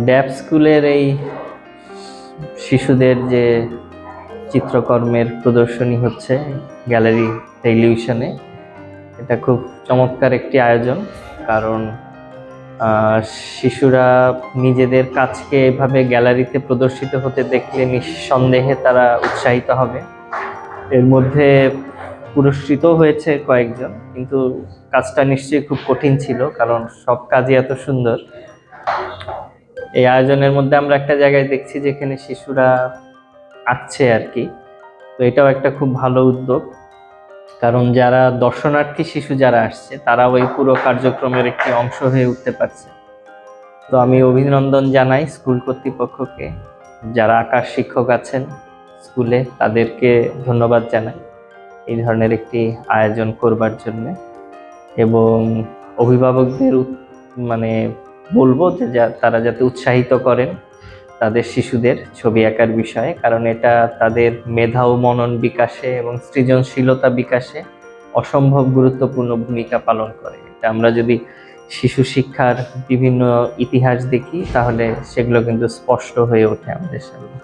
ড্যাব স্কুলের এই শিশুদের যে চিত্রকর্মের প্রদর্শনী হচ্ছে গ্যালারি টেলিভিশনে, এটা খুব চমৎকার একটি আয়োজন। কারণ শিশুরা নিজেদের কাজকে এভাবে গ্যালারিতে প্রদর্শিত হতে দেখলে নিঃসন্দেহে তারা উৎসাহিত হবে। এর মধ্যে পুরস্কৃত হয়েছে কয়েকজন, কিন্তু কাজটা নিশ্চয়ই খুব কঠিন ছিল, কারণ সব কাজই এত সুন্দর। এই আয়োজনের মধ্যে আমরা একটা জায়গায় দেখছি যেখানে শিশুরা আঁকছে আর কি। তো এটাও একটা খুব ভালো উদ্যোগ, কারণ যারা দর্শনার্থী শিশু যারা আসছে তারা ওই পুরো কার্যক্রমের একটি অংশ হয়ে উঠতে পারছে। তো আমি অভিনন্দন জানাই স্কুল কর্তৃপক্ষকে, যারা আঁকার শিক্ষক আছেন স্কুলে তাদেরকে ধন্যবাদ জানাই এই ধরনের একটি আয়োজন করবার জন্য। এবং অভিভাবকদের মানে বলবো যে তারা যাতে উৎসাহিত করেন তাদের শিশুদের ছবি আঁকার বিষয়ে, কারণ এটা তাদের মেধা ও মনন বিকাশে এবং সৃজনশীলতা বিকাশে অসম্ভব গুরুত্বপূর্ণ ভূমিকা পালন করে। এটা আমরা যদি শিশু শিক্ষার বিভিন্ন ইতিহাস দেখি তাহলে সেগুলো কিন্তু স্পষ্ট হয়ে ওঠে আমাদের সামনে।